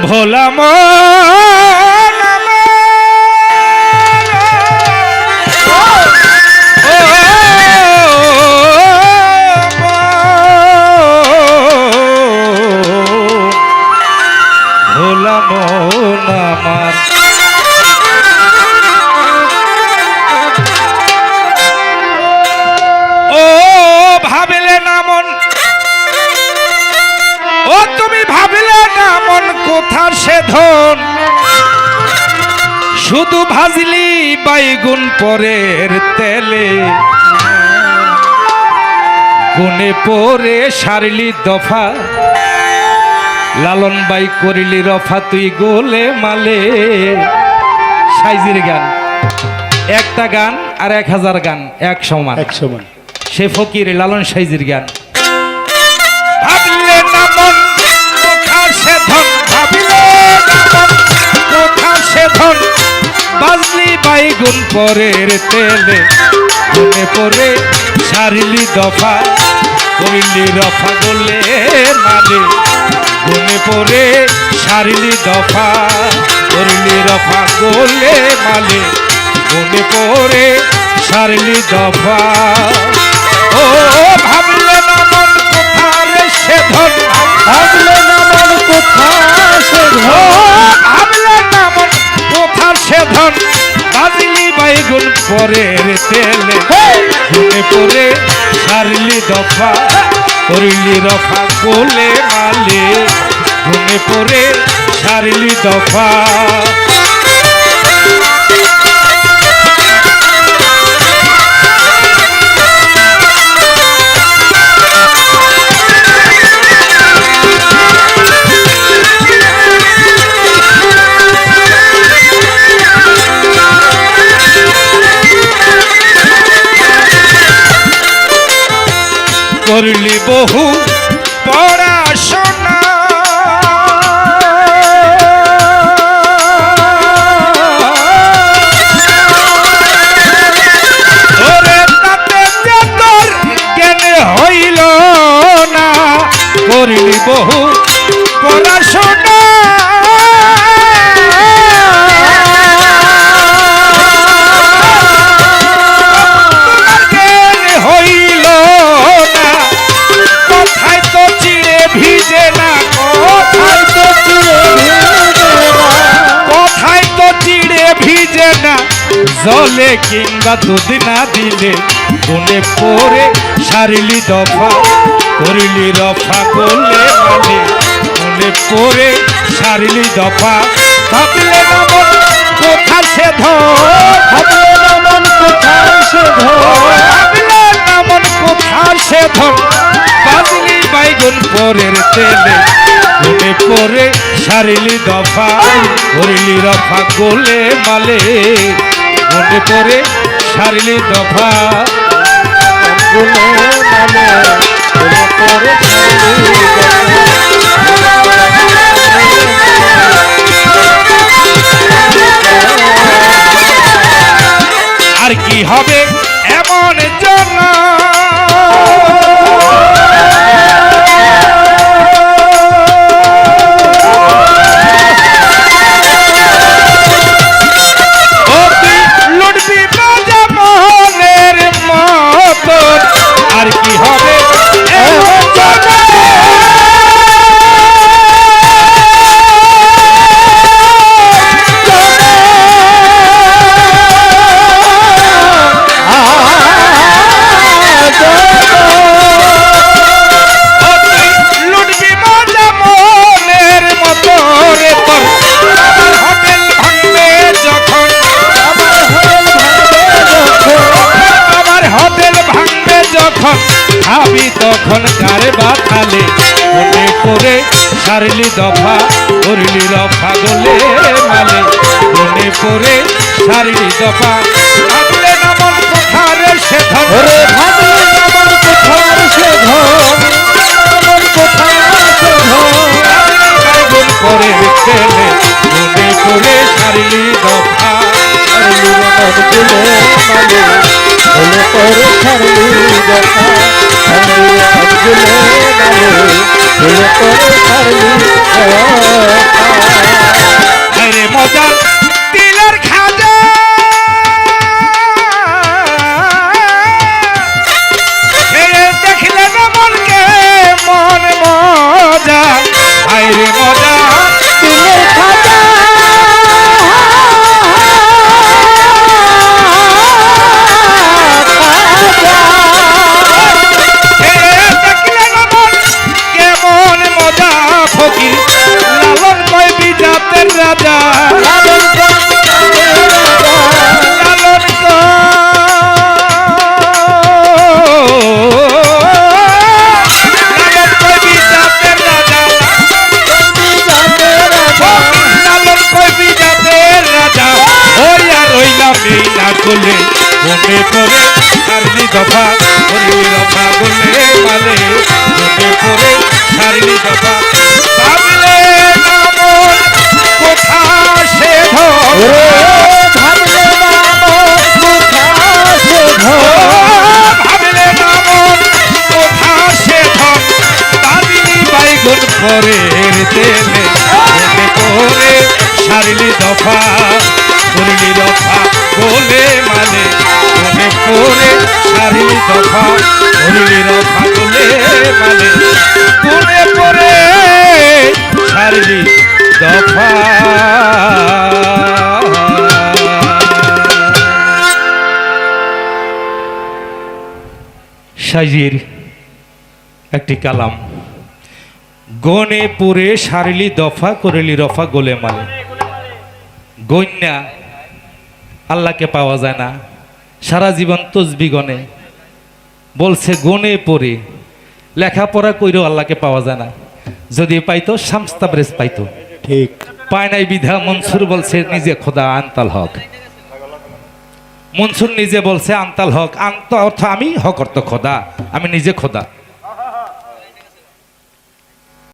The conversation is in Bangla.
ভোলা মন ভোলা মন আমার ও ভাবিলে না মন ও তুমি ভাবিলে না মন কোথা সে ধন শুধু ভাজলি বাইগুন পরের তেলে গুনে পরে সারলি দফা লালন বাই করিলি রফা তুই গোলে মালে সাইজির গান একটা গান আর 1000 গান এক সমান সে ফকির লালন সাইজির গান ভাবলে না মন কোথা সে ধন ভাবলে না মন কোথা সে ধন বাজলি বাইগুন পরের তেলে গুনে পরে সারলি দফা করিলি রফা গোলে মালে গুনে পরে সারলি দফা করলি রফা গোলে মালে গুনে পরে সারলি দফা ও ভাবলে না মন কোথা রে সে ধন ভাবলে না মন কোথা সে ধন ভাবলে না মন কোথা সে ধন বাজলি বাইগুন পরের তেলে গুনে পরে সারলি দফা করলি রফা গোলে মালে গুনে পরে সারলি দফা করলি বহু পড়াশোনা ওরে তাতে যে তোর জ্ঞান হইল না করলি বহু পড়াশোনা জলে কিংবা দুধ না দিলে গুনে পরে সারলি দফা করিলি রফা গোলে মালে গুনে পরে সারলি দফা ভাবলে না মন কোথা সে ধন ভাবলে না মন কোথা সে ধন ভাবলে না মন কোথা সে ধন বাজলি বাইগুন পরের তেলে গুনে পরে সারলি দফা করিলি রফা গোলে মালে গুনে পরে সারলি দফা গুনে মালে গুনে পরে সারলি আর কি হবে এমন জন্য আর কি হবে ভাবি তখন কারে বাথালে মনে করে সারলি দফা করলি রফা গোলে মালে মনে করে সারলি দফা ভাবলে না মন কোথা রে সে ধন ভাবলে না মন কোথা রে সে ধন মন কোথা সে ধন গুণ করে তেলে মনে করে সারলি দফা করলি রফা গোলে মালে মনে করে সারলি দফা করে দিলের মজা দিলের খাজা কেমন মজা ফকির লালন কয় বিজাতের রাজা লালন কয় বিজাতের রাজা লালন কয় বিজাতের রাজা ওই আর রইলাম এই না করলে মনে পড়ে সারলি দফা হরি রফা বলে মানে মনে পড়ে সারলি দফা ভাবলে নামন কোথা সে ভাবলে ভাবলে নামন কোথা সে ধন দাদিনী বাইগুন পরের তেলে মনে পড়ে সারলি দফা করলি রফা বলে মানে মনে পড়ে সারলি দফা করলি রফা বলে মানে মনে পড়ে সারলি দফা সাজির একটি কালাম গনে পুরে সারলি দফা করলি রফা গোলে মালে গন্যা আল্লাহকে পাওয়া যায় না সারা জীবন তসবি গনে বলছে গনে পড়ে লেখাপড়া কইরেও আল্লাহকে পাওয়া যায় না যদি পাইতো শামস্তাবরেজ পাইতো ঠিক পায় নাই বিধা মনসুর বলছে নিজে খোদা আনতাল হক মনসুর নিজে বলছে আনতাল হক আন্ত অর্থ আমি হক অর্থ খোদা আমি নিজে খোদা